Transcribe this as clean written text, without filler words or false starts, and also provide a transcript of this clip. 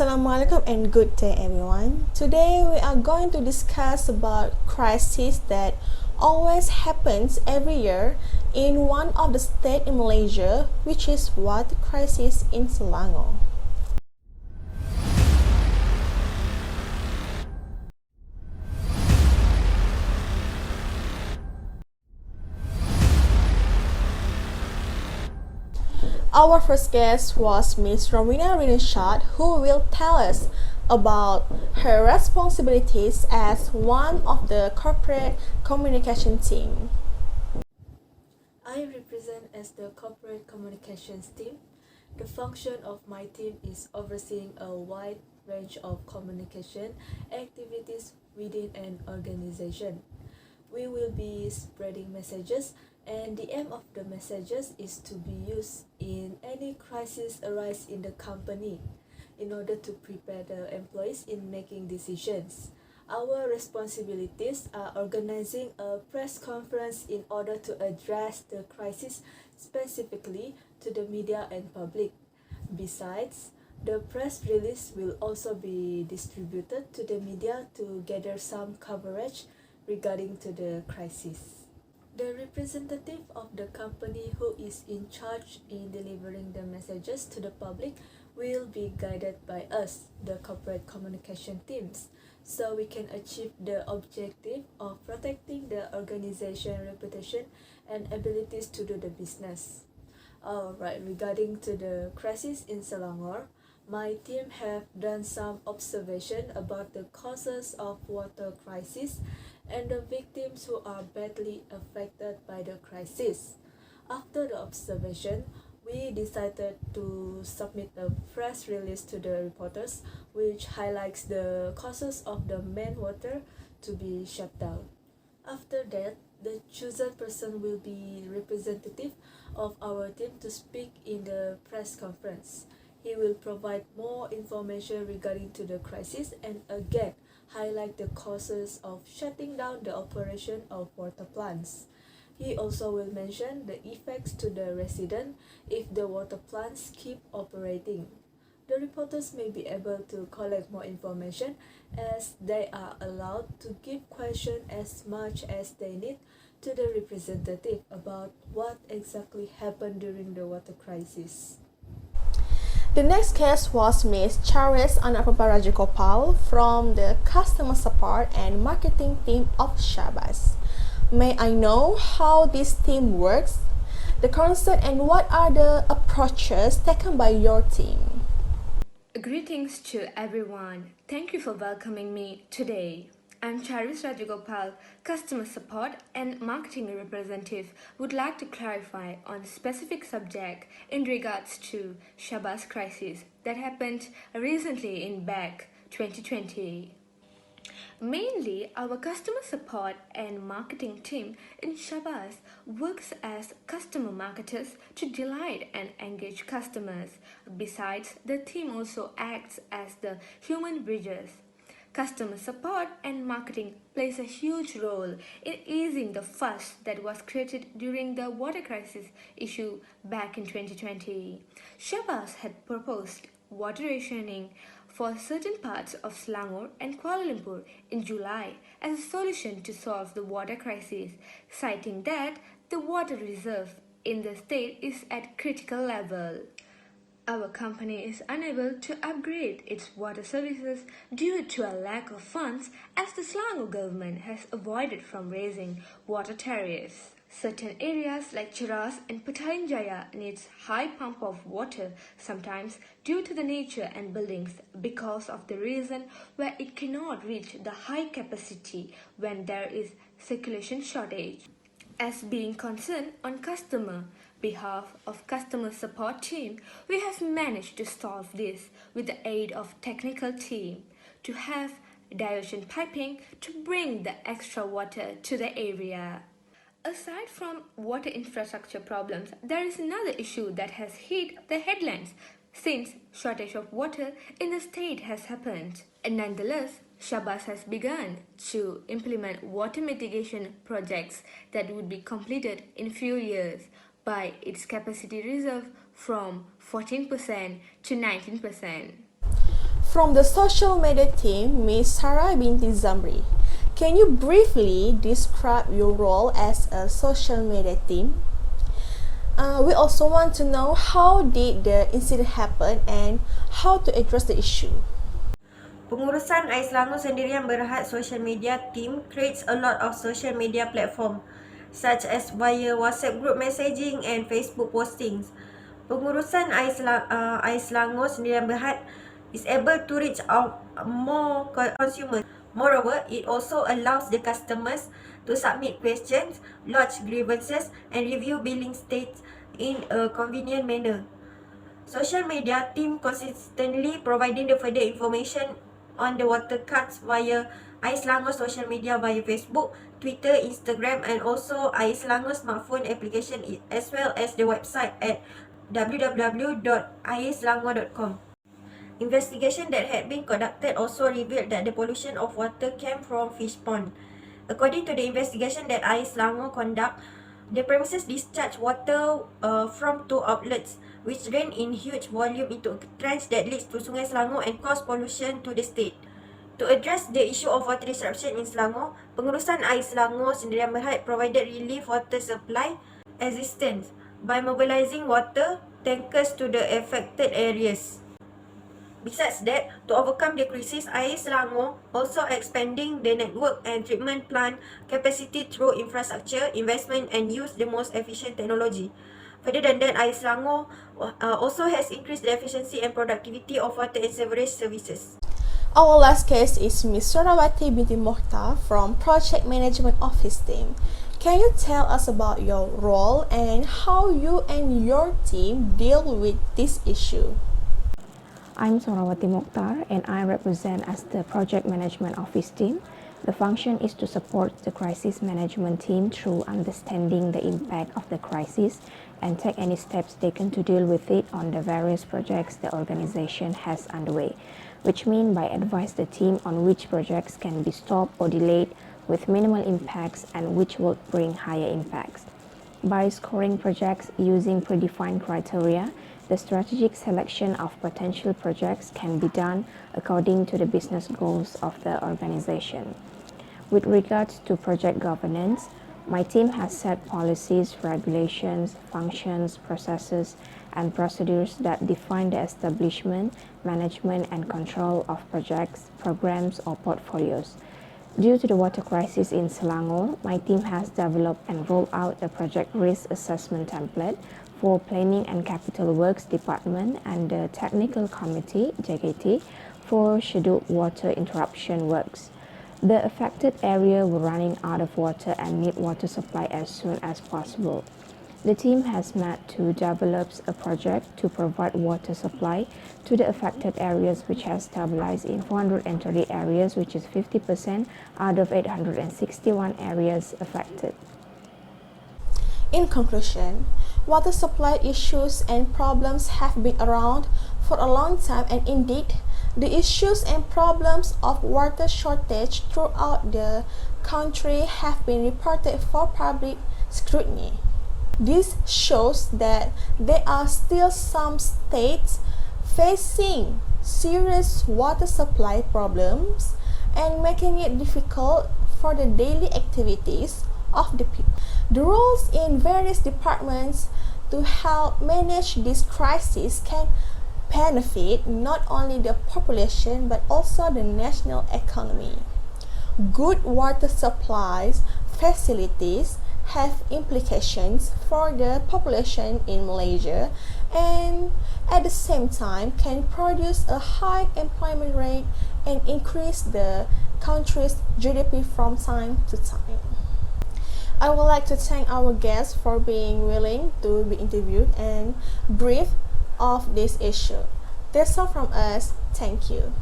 Assalamualaikum and good day everyone. Today we are going to discuss about crisis that always happens every year in one of the states in Malaysia, which is water crisis in Selangor. Our first guest was Miss ROWEENA SHAT, who will tell us about her responsibilities as one of the corporate communication team. I represent as the corporate communications team. The function of my team is overseeing a wide range of communication activities within an organization. We will be spreading messages, and the aim of the messages is to be used in any crisis arise in the company in order to prepare the employees in making decisions. Our responsibilities are organizing a press conference in order to address the crisis specifically to the media and public. Besides, the press release will also be distributed to the media to gather some coverage regarding to the crisis. The representative of the company who is in charge in delivering the messages to the public will be guided by us, the corporate communication teams, so we can achieve the objective of protecting the organization reputation and abilities to do the business. Alright, regarding to the crisis in Selangor, my team have done some observation about the causes of water crisis and the victims who are badly affected by the crisis. After the observation, we decided to submit a press release to the reporters which highlights the causes of the main water to be shut down. After that, the chosen person will be representative of our team to speak in the press conference. He will provide more information regarding to the crisis and again highlight the causes of shutting down the operation of water plants. He also will mention the effects to the resident if the water plants keep operating. The reporters may be able to collect more information as they are allowed to give questions as much as they need to the representative about what exactly happened during the water crisis. The next guest was Miss CHARWES RAJAGOPAL from the customer support and marketing team of SHABAS. May I know how this team works, the concept, and what are the approaches taken by your team? Greetings to everyone. Thank you for welcoming me today. I'm CHARWES RAJAGOPAL, Customer Support and Marketing Representative, would like to clarify on a specific subject in regards to SHABAS crisis that happened recently in back 2020. Mainly, our customer support and marketing team in SHABAS works as customer marketers to delight and engage customers. Besides, the team also acts as the human bridges. Customer support and marketing plays a huge role in easing the fuss that was created during the water crisis issue back in 2020. SHABAS had proposed water rationing for certain parts of Selangor and Kuala Lumpur in July as a solution to solve the water crisis, citing that the water reserve in the state is at critical level. Our company is unable to upgrade its water services due to a lack of funds as the Selangor government has avoided from raising water tariffs. Certain areas like Cheras and Petaling Jaya needs high pump of water, sometimes due to the nature and buildings because of the reason where it cannot reach the high capacity when there is circulation shortage. As being concerned on customer behalf of customer support team, we have managed to solve this with the aid of technical team to have diversion piping to bring the extra water to the area. Aside from water infrastructure problems, there is another issue that has hit the headlines since shortage of water in the state has happened. And nonetheless, SHABAS has begun to implement water mitigation projects that would be completed in few years by its capacity reserve from 14% to 19%. From the social media team, Ms. Sarah Binti ZAMRI, can you briefly describe your role as a social media team? We also want to know how did the incident happen and how to address the issue. Pengurusan Ais Selangor Sendirian Berhad Social Media Team creates a lot of social media platform such as via WhatsApp group messaging and Facebook postings. Pengurusan Ais Selangor Sendirian Berhad is able to reach out more consumers. Moreover, it also allows the customers to submit questions, lodge grievances and review billing states in a convenient manner. Social media team consistently providing the further information on the water cards via Ais Selangor social media via Facebook, Twitter, Instagram and also Ais Selangor smartphone application as well as the website at www.aiselangor.com. Investigation that had been conducted also revealed that the pollution of water came from fish pond. According to the investigation that Ais Selangor conduct, the premises discharge water from two outlets which drain in huge volume into a trench that leads to Sungai Selangor and cause pollution to the state. To address the issue of water disruption in Selangor, Pengurusan Ais Selangor Sendirian Berhad provided relief water supply assistance by mobilizing water tankers to the affected areas. Besides that, to overcome the crisis, Ais Selangor also expanding the network and treatment plant capacity through infrastructure, investment and use the most efficient technology. Further than that, Ais Selangor also has increased the efficiency and productivity of water and sewerage services. Our last case is Ms. SORAWATI binti MOKHTAR from Project Management Office team. Can you tell us about your role and how you and your team deal with this issue? I'm Sorawati Mokhtar and I represent as the Project Management Office team. The function is to support the crisis management team through understanding the impact of the crisis and take any steps taken to deal with it on the various projects the organization has underway, which mean by advise the team on which projects can be stopped or delayed with minimal impacts and which will bring higher impacts. By scoring projects using predefined criteria, the strategic selection of potential projects can be done according to the business goals of the organization. With regards to project governance, my team has set policies, regulations, functions, processes, and procedures that define the establishment, management, and control of projects, programs, or portfolios. Due to the water crisis in Selangor, my team has developed and rolled out a project risk assessment template for Planning and Capital Works Department and the Technical Committee, JKT, for scheduled water interruption works. The affected area were running out of water and need water supply as soon as possible. The team has met to develop a project to provide water supply to the affected areas, which has stabilized in 430 areas, which is 50% out of 861 areas affected. In conclusion, water supply issues and problems have been around for a long time, and indeed, the issues and problems of water shortage throughout the country have been reported for public scrutiny. This shows that there are still some states facing serious water supply problems and making it difficult for the daily activities of the people. The roles in various departments to help manage this crisis can benefit not only the population but also the national economy. Good water supplies facilities have implications for the population in Malaysia and at the same time can produce a high employment rate and increase the country's GDP from time to time. I would like to thank our guests for being willing to be interviewed and brief of this issue. That's all from us. Thank you.